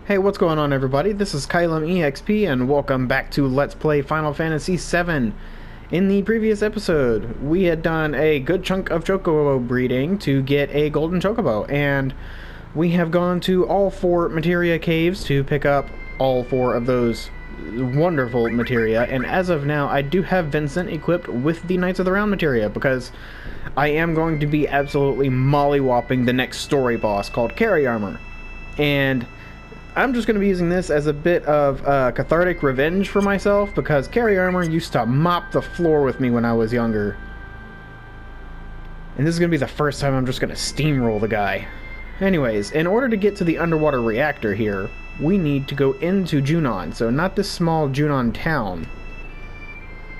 Hey, what's going on everybody? This is CaelumEXP and welcome back to Let's Play Final Fantasy VII. In the previous episode, we had done a good chunk of chocobo breeding to get a golden chocobo, and we have gone to all 4 materia caves to pick up all 4 of those wonderful materia, and as of now, I do have Vincent equipped with the Knights of the Round materia, because I am going to be absolutely mollywhopping the next story boss called Carry Armor. And I'm just going to be using this as a bit of cathartic revenge for myself, because Carry Armor used to mop the floor with me when I was younger. And this is going to be the first time I'm just going to steamroll the guy. Anyways, in order to get to the underwater reactor here, we need to go into Junon. So not this small Junon town,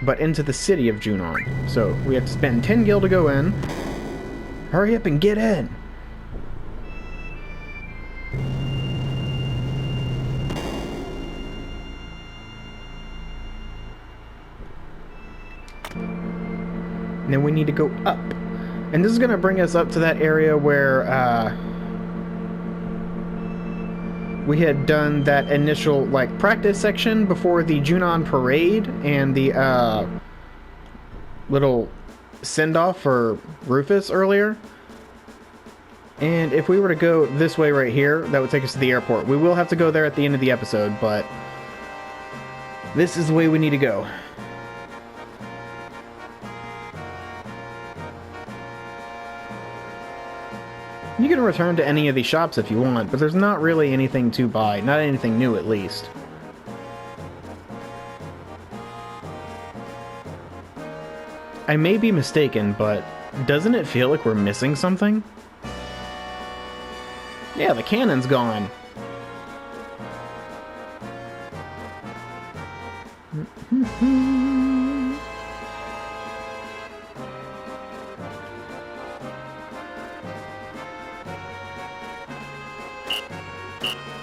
but into the city of Junon. So we have to spend 10 gil to go in. Hurry up and get in! And then we need to go up. And this is going to bring us up to that area where we had done that initial practice section before the Junon parade and the little send-off for Rufus earlier. And if we were to go this way right here, that would take us to the airport. We will have to go there at the end of the episode, but this is the way we need to go. You can return to any of these shops if you want, but there's not really anything to buy. Not anything new, at least. I may be mistaken, but doesn't it feel like we're missing something? Yeah, the cannon's gone.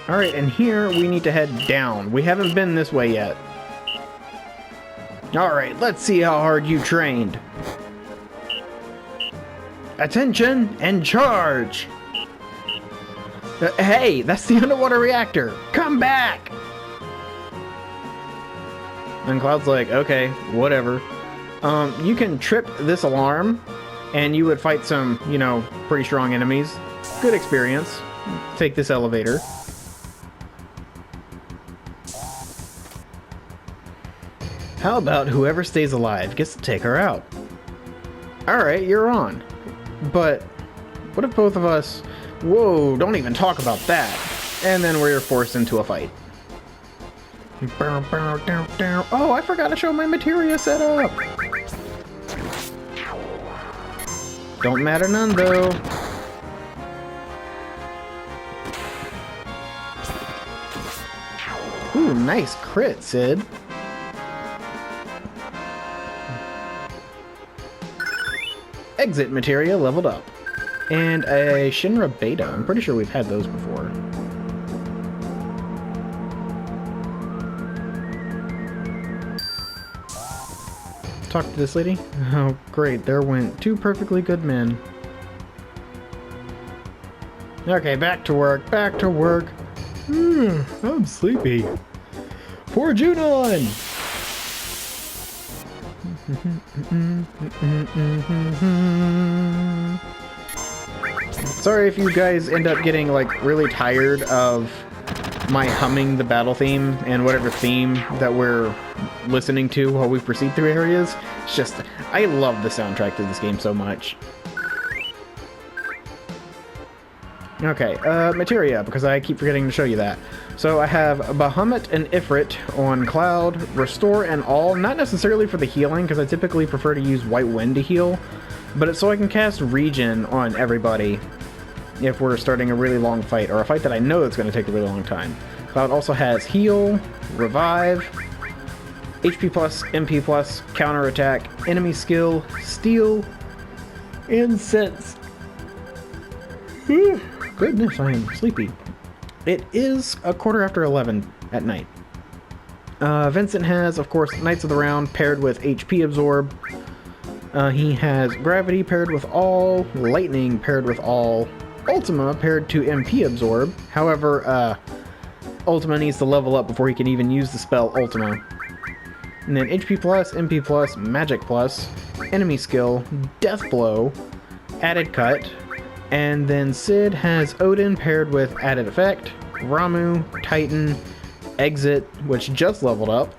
Alright, and here we need to head down. We haven't been this way yet. Alright, let's see how hard you trained. Attention and charge! Hey, that's the underwater reactor! Come back! And Cloud's like, okay, whatever. You can trip this alarm, and you would fight some, pretty strong enemies. Good experience. Take this elevator. How about whoever stays alive gets to take her out? Alright, you're on. But what if both of us... Whoa, don't even talk about that. And then we're forced into a fight. Oh, I forgot to show my materia setup. Don't matter none, though. Ooh, nice crit, Sid. Exit materia leveled up. And a Shinra Beta. I'm pretty sure we've had those before. Talk to this lady? Oh, great. There went 2 perfectly good men. Okay, back to work. Back to work. I'm sleepy. For Junon! Sorry if you guys end up getting really tired of my humming the battle theme and whatever theme that we're listening to while we proceed through areas. It's just, I love the soundtrack to this game so much. Okay, materia, because I keep forgetting to show you that. So I have Bahamut and Ifrit on Cloud, Restore and All, not necessarily for the healing, because I typically prefer to use White Wind to heal, but it's so I can cast Regen on everybody if we're starting a really long fight, or a fight that I know that's going to take a really long time. Cloud also has Heal, Revive, HP plus, MP plus, Counterattack, Enemy Skill, Steal, and Sense. Goodness, I am sleepy. It is a 11:15 at night. Vincent has, of course, Knights of the Round paired with HP Absorb. He has Gravity paired with All, Lightning paired with All, Ultima paired to MP Absorb. However, Ultima needs to level up before he can even use the spell Ultima. And then HP plus, MP plus, Magic plus, Enemy skill, Death Blow, Added Cut, and then Cid has Odin paired with Added Effect, Ramu, Titan, Exit, which just leveled up,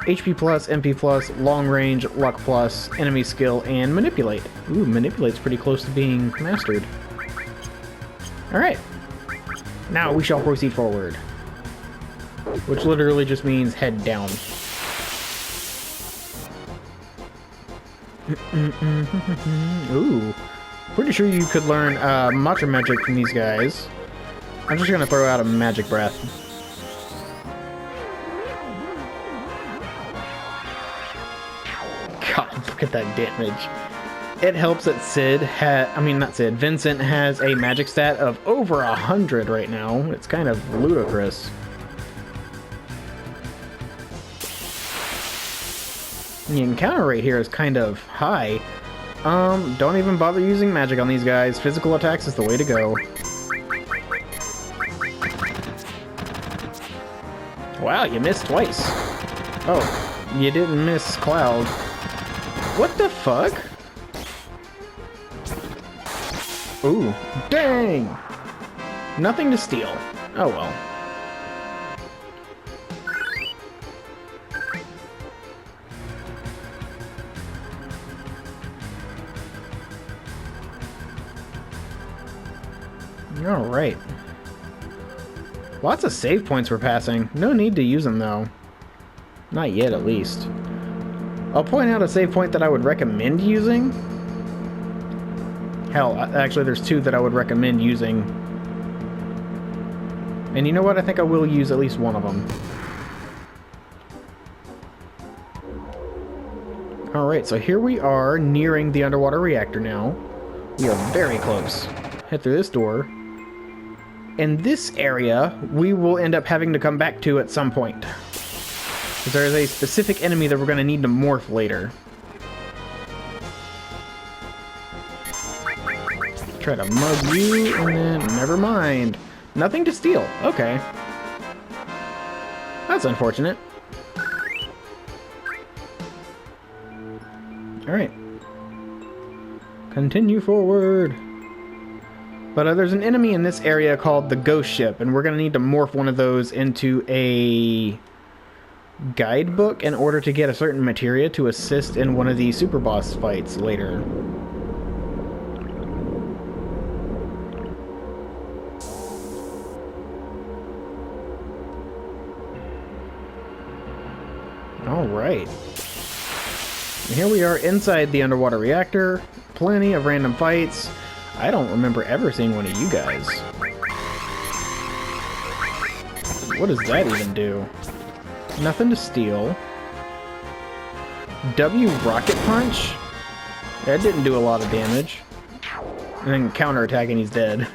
HP plus, MP plus, Long Range, Luck plus, Enemy skill, and Manipulate. Ooh, Manipulate's pretty close to being mastered. Alright. Now we shall proceed forward. Which literally just means head down. Ooh. Pretty sure you could learn Mantra Magic from these guys. I'm just gonna throw out a Magic Breath. God, look at that damage. It helps that Vincent has a magic stat of over 100 right now. It's kind of ludicrous. The encounter rate here is kind of high. Don't even bother using magic on these guys. Physical attacks is the way to go. Wow, you missed twice. Oh, you didn't miss Cloud. What the fuck? Ooh, dang! Nothing to steal. Oh well. Alright. Lots of save points we're passing. No need to use them, though. Not yet, at least. I'll point out a save point that I would recommend using. Hell, actually, there's two that I would recommend using. And you know what? I think I will use at least one of them. Alright, so here we are nearing the underwater reactor now. We are very close. Head through this door. And this area, we will end up having to come back to at some point. Because there is a specific enemy that we're going to need to morph later. Try to mug you, and then never mind. Nothing to steal. Okay. That's unfortunate. Alright. Continue forward. But there's an enemy in this area called the Ghost Ship, and we're going to need to morph one of those into a guidebook in order to get a certain materia to assist in one of the super boss fights later. Alright. Here we are inside the underwater reactor. Plenty of random fights. I don't remember ever seeing one of you guys. What does that even do? Nothing to steal. W Rocket Punch? That didn't do a lot of damage. And then counterattack and he's dead.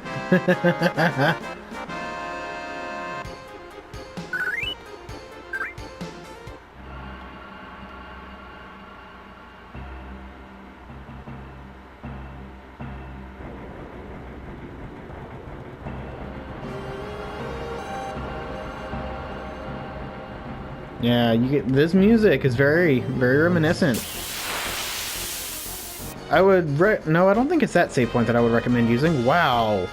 Yeah, you get this music is very, very reminiscent. I would no, I don't think it's that save point that I would recommend using. Wow.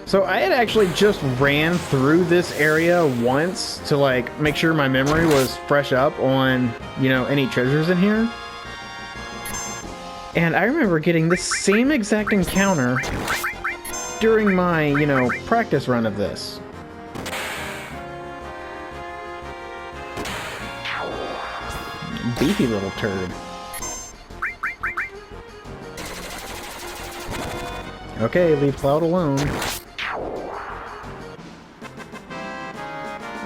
So I had actually just ran through this area once to like make sure my memory was fresh up on, you know, any treasures in here. And I remember getting the same exact encounter during my, you know, practice run of this. Beefy little turd. Okay, leave Cloud alone.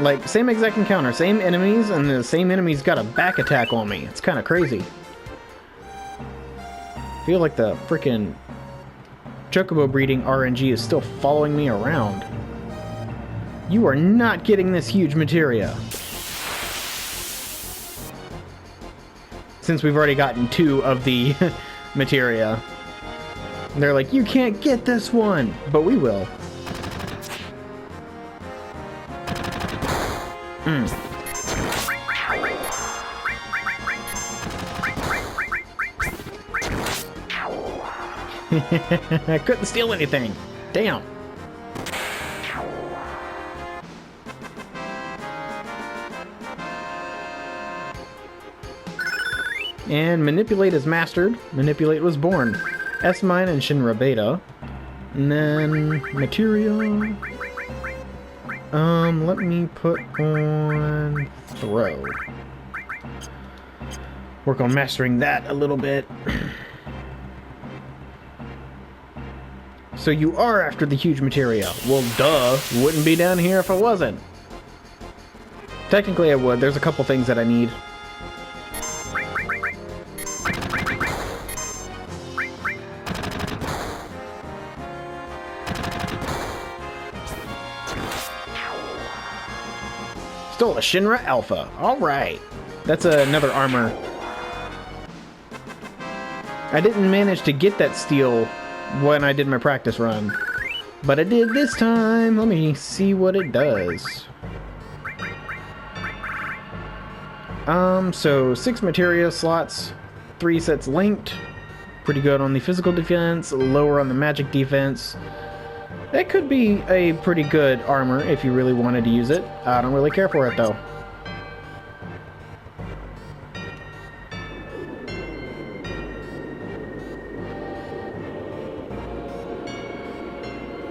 Like, same exact encounter, same enemies, and the same enemies got a back attack on me. It's kind of crazy. I feel like the freaking Chocobo breeding RNG is still following me around. You are not getting this huge materia. Since we've already gotten 2 of the materia. They're like, you can't get this one! But we will. I couldn't steal anything. Damn. And Manipulate is mastered. Manipulate was born. S-Mine and Shinra Beta. And then Materia. Let me put on Throw. Work on mastering that a little bit. So you are after the huge materia. Well, duh. Wouldn't be down here if I wasn't. Technically I would. There's a couple things that I need. Stole a Shinra Alpha. Alright. That's another armor. I didn't manage to get that steal when I did my practice run, but I did this time. Let me see what it does. So 6 materia slots, 3 sets linked. Pretty good on the physical defense, lower on the magic defense. That could be a pretty good armor if you really wanted to use it. I don't really care for it though.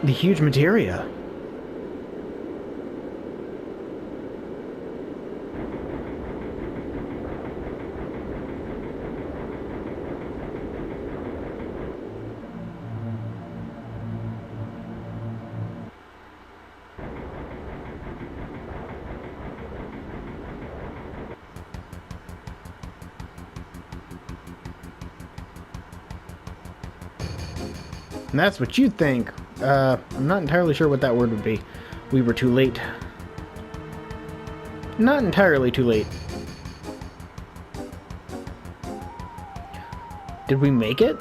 The huge materia. And that's what you think. I'm not entirely sure what that word would be. We were too late. Not entirely too late. Did we make it?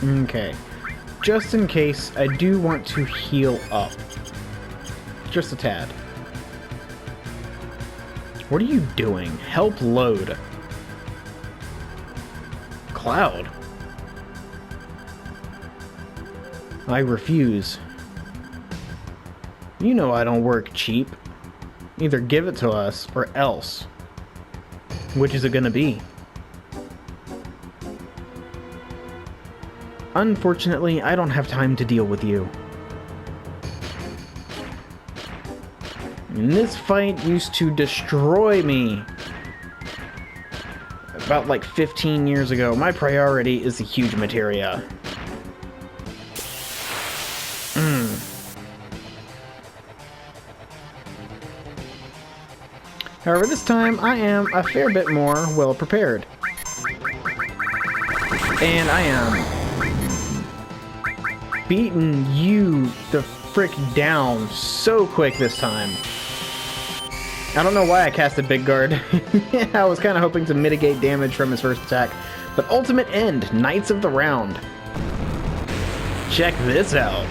Okay, just in case, I do want to heal up. Just a tad. What are you doing? Help load. Cloud. I refuse. You know I don't work cheap. Either give it to us, or else. Which is it gonna be? Unfortunately, I don't have time to deal with you. And this fight used to destroy me. About like 15 years ago. My priority is the huge materia. However, this time I am a fair bit more well prepared. And I am beating you the frick down so quick this time. I don't know why I casted Big Guard. I was kind of hoping to mitigate damage from his first attack. But ultimate end, Knights of the Round. Check this out.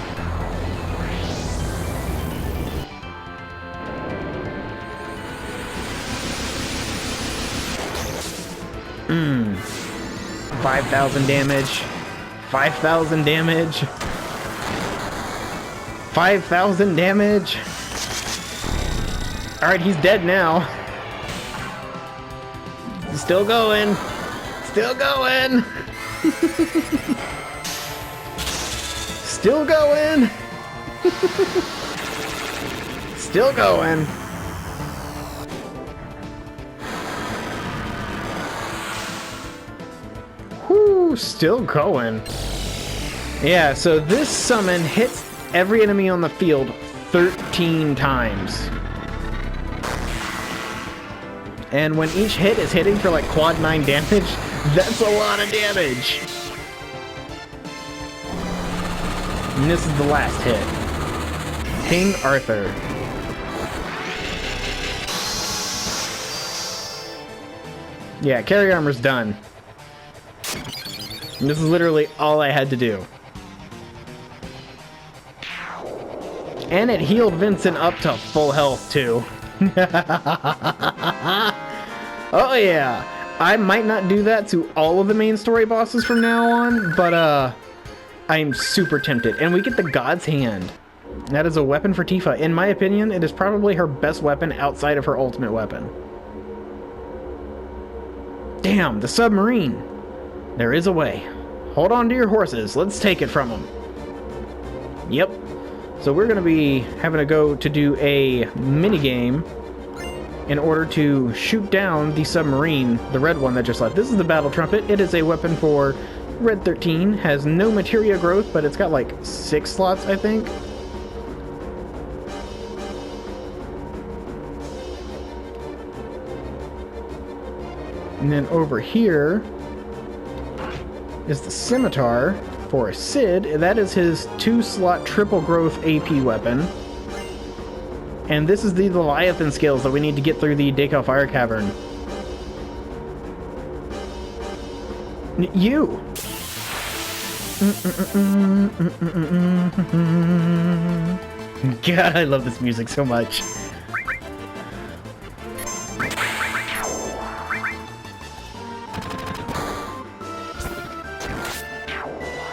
Mmm. 5,000 damage. 5,000 damage. 5,000 damage. Alright, he's dead now. Still going. Still going. Still going. Still going. Whoo, still going. Yeah, so this summon hits every enemy on the field 13 times. And when each hit is hitting for like quad 9 damage, that's a lot of damage. And this is the last hit. King Arthur. Yeah, carry armor's done. And this is literally all I had to do. And it healed Vincent up to full health too. Oh yeah. I might not do that to all of the main story bosses from now on, but I'm super tempted. And we get the God's Hand. That is a weapon for Tifa. In my opinion, it is probably her best weapon outside of her ultimate weapon. Damn, the submarine. There is a way. Hold on to your horses. Let's take it from them. Yep. So we're going to be having to go to do a minigame in order to shoot down the submarine, the red one that just left. This is the battle trumpet. It is a weapon for Red 13. Has no materia growth, but it's got like 6 slots, I think. And then over here is the scimitar for Sid. That is his 2-slot triple growth AP weapon. And this is the Leviathan skills that we need to get through the Decal Fire Cavern. You! God, I love this music so much.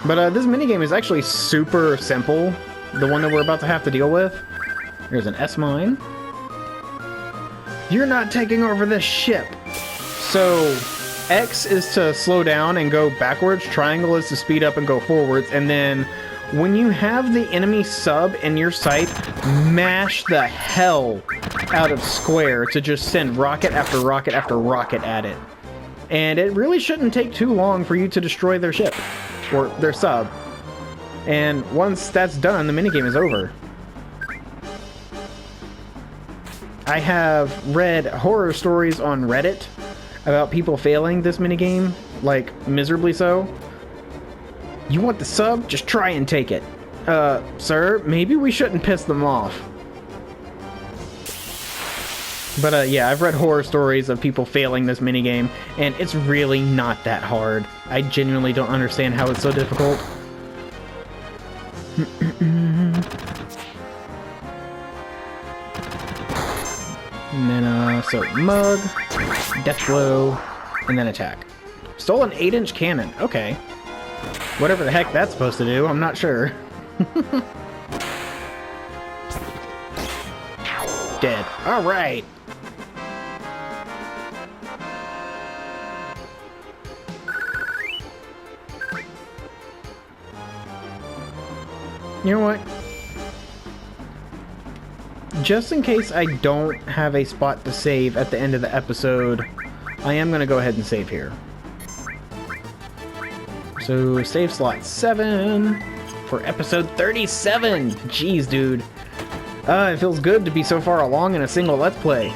But this minigame is actually super simple, the one that we're about to have to deal with. There's an S-mine. You're not taking over this ship! So, X is to slow down and go backwards, triangle is to speed up and go forwards, and then when you have the enemy sub in your sight, mash the hell out of square to just send rocket after rocket after rocket at it. And it really shouldn't take too long for you to destroy their ship. Or their sub. And once that's done, the minigame is over. I have read horror stories on Reddit about people failing this minigame, like miserably so. You want the sub? Just try and take it. Sir, maybe we shouldn't piss them off. But yeah, I've read horror stories of people failing this minigame, and it's really not that hard. I genuinely don't understand how it's so difficult. And then, so Mug, Death Blow, and then Attack. Stole an 8-inch cannon. Okay. Whatever the heck that's supposed to do, I'm not sure. Dead. Alright. You know what? Just in case I don't have a spot to save at the end of the episode, I am going to go ahead and save here. So, save slot 7 for episode 37! Jeez, dude. It feels good to be so far along in a single Let's Play.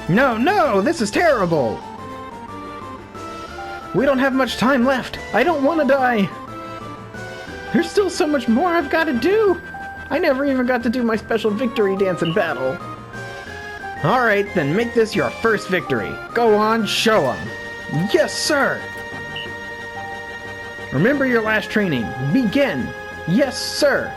No, this is terrible! We don't have much time left! I don't want to die! There's still so much more I've got to do! I never even got to do my special victory dance in battle. Alright, then make this your first victory. Go on, show 'em. Yes, sir! Remember your last training. Begin! Yes, sir!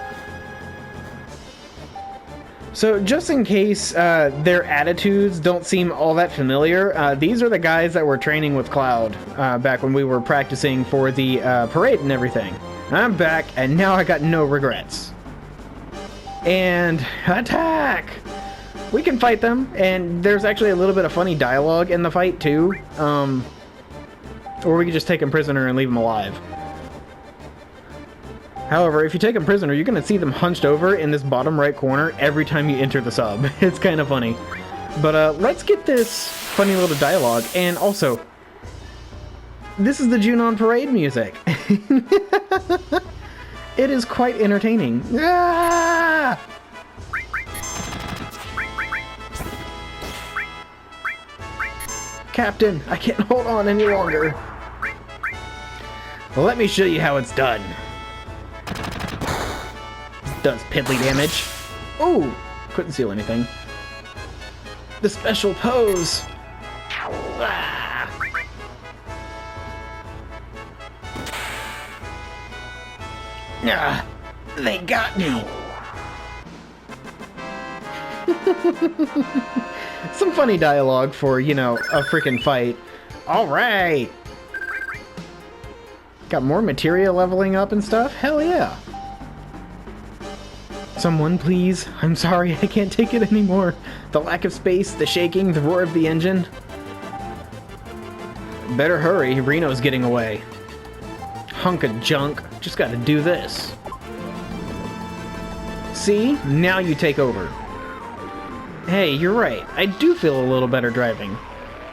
So, just in case their attitudes don't seem all that familiar, these are the guys that were training with Cloud back when we were practicing for the parade and everything. I'm back, and now I got no regrets. And attack! We can fight them, and there's actually a little bit of funny dialogue in the fight, too. Or we could just take them prisoner and leave them alive. However, if you take them prisoner, you're going to see them hunched over in this bottom right corner every time you enter the sub. It's kind of funny. But let's get this funny little dialogue, and also, this is the Junon Parade music. It is quite entertaining. Ah! Captain, I can't hold on any longer. Well, let me show you how it's done. Does piddly damage. Ooh, couldn't seal anything. The special pose. Ah. Ah, they got me. Some funny dialogue for, you know, a freaking fight. Alright! Got more materia leveling up and stuff? Hell yeah! Someone, please. I'm sorry, I can't take it anymore. The lack of space, the shaking, the roar of the engine. Better hurry, Reno's getting away. Hunk of junk. Just gotta do this. See? Now you take over. Hey, you're right. I do feel a little better driving.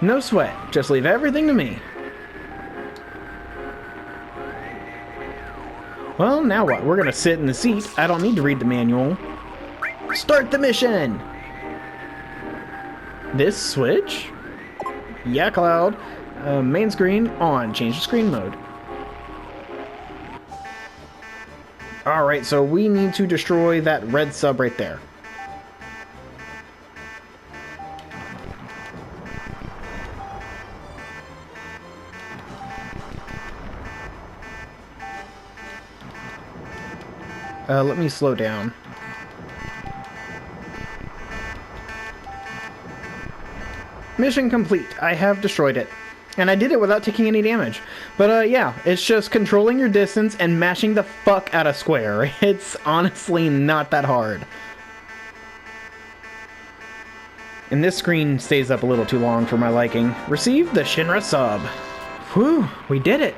No sweat. Just leave everything to me. Well, now what? We're gonna sit in the seat. I don't need to read the manual. Start the mission! This switch? Yeah, Cloud. Main screen on. Change to screen mode. Alright, so we need to destroy that red sub right there. Let me slow down. Mission complete. I have destroyed it. And I did it without taking any damage. But yeah, it's just controlling your distance and mashing the fuck out of square. It's honestly not that hard. And this screen stays up a little too long for my liking. Received the Shinra sub. Whew, we did it.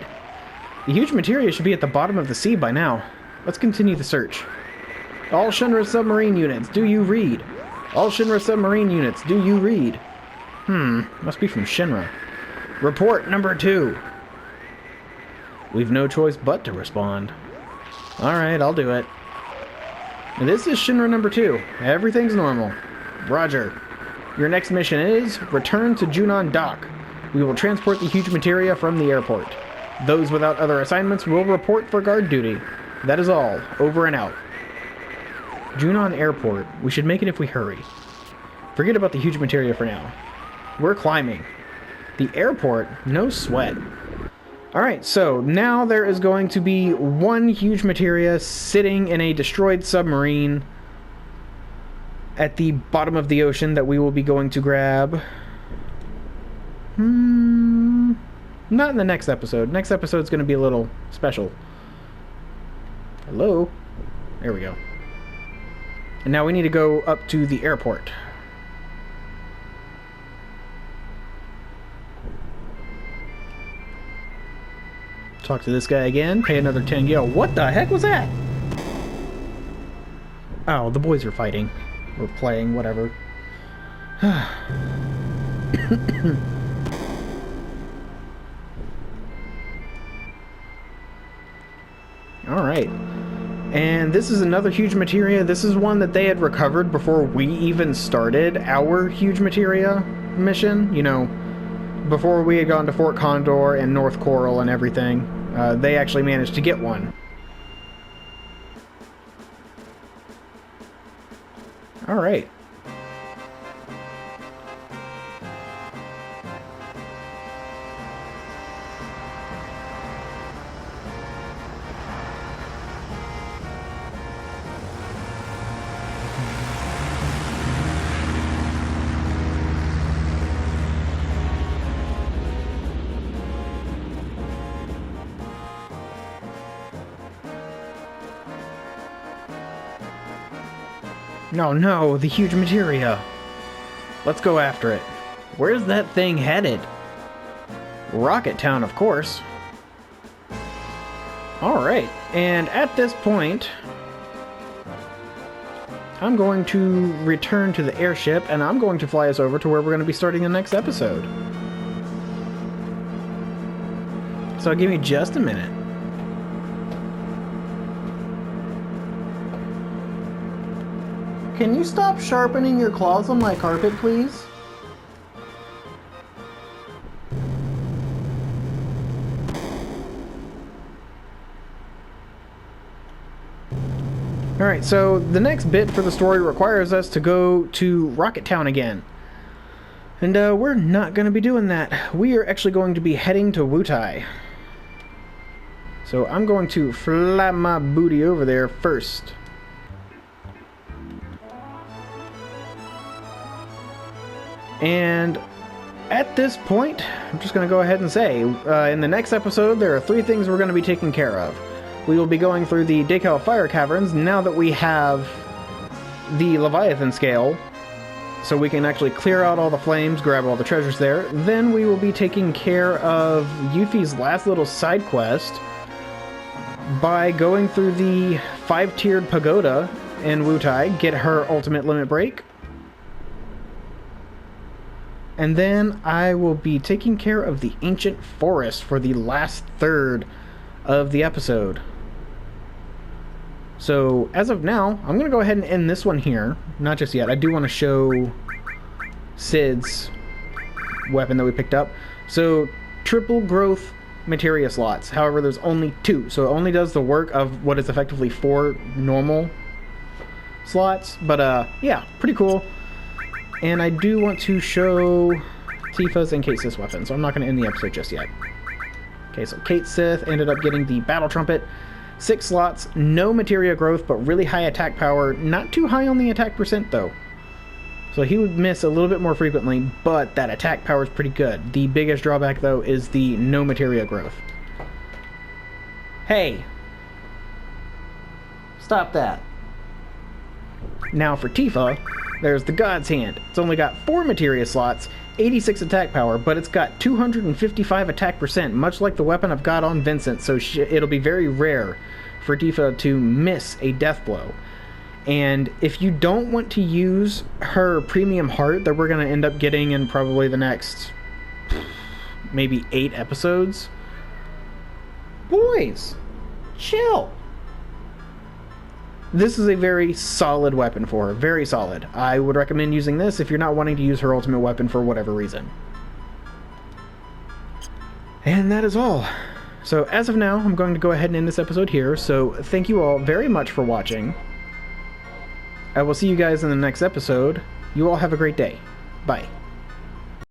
The huge materia should be at the bottom of the sea by now. Let's continue the search. All Shinra submarine units, do you read? All Shinra submarine units, do you read? Must be from Shinra. Report number 2. We've no choice but to respond. Alright, I'll do it. This is Shinra number 2. Everything's normal. Roger. Your next mission is return to Junon Dock. We will transport the huge materia from the airport. Those without other assignments will report for guard duty. That is all. Over and out. Junon Airport. We should make it if we hurry. Forget about the huge materia for now. We're climbing. The airport? No sweat. Alright, so now there is going to be one huge materia sitting in a destroyed submarine at the bottom of the ocean that we will be going to grab. Not in the next episode. Next episode's going to be a little special. Hello? There we go. And now we need to go up to the airport. Talk to this guy again. Pay another 10 gil. What the heck was that? Oh, the boys are fighting. Or playing, whatever. Alright. And this is another huge materia. This is one that they had recovered before we even started our huge materia mission. You know, before we had gone to Fort Condor and North Coral and everything. They actually managed to get one. Alright. No, the huge materia. Let's go after it. Where's that thing headed? Rocket Town, of course. Alright, and at this point, I'm going to return to the airship, and I'm going to fly us over to where we're going to be starting the next episode. So give me just a minute. Can you stop sharpening your claws on my carpet, please? Alright, so the next bit for the story requires us to go to Rocket Town again. And we're not going to be doing that. We are actually going to be heading to Wutai. So I'm going to fly my booty over there first. And at this point, I'm just going to go ahead and say, in the next episode, there are 3 things we're going to be taking care of. We will be going through the Decal Fire Caverns now that we have the Leviathan scale, so we can actually clear out all the flames, grab all the treasures there. Then we will be taking care of Yuffie's last little side quest by going through the 5-tiered pagoda in Wutai, get her ultimate limit break. And then I will be taking care of the ancient forest for the last third of the episode. So, as of now, I'm going to go ahead and end this one here. Not just yet. I do want to show Cid's weapon that we picked up. So, triple growth materia slots. However, there's only 2. So, it only does the work of what is effectively 4 normal slots. But, yeah, pretty cool. And I do want to show Tifa's and Cait Sith's weapon. So, I'm not going to end the episode just yet. Okay, so Cait Sith ended up getting the Battle Trumpet. 6 slots, no materia growth, but really high attack power. Not too high on the attack percent, though. So he would miss a little bit more frequently, but that attack power is pretty good. The biggest drawback, though, is the no materia growth. Hey! Stop that. Now for Tifa, there's the God's Hand. It's only got 4 materia slots, 86 attack power, but it's got 255 attack percent, much like the weapon I've got on Vincent, so it'll be very rare for Tifa to miss a death blow. And if you don't want to use her premium heart that we're going to end up getting in probably the next maybe 8 episodes, boys, chill. This is a very solid weapon for her. Very solid. I would recommend using this if you're not wanting to use her ultimate weapon for whatever reason. And that is all. So as of now, I'm going to go ahead and end this episode here. So thank you all very much for watching. I will see you guys in the next episode. You all have a great day. Bye.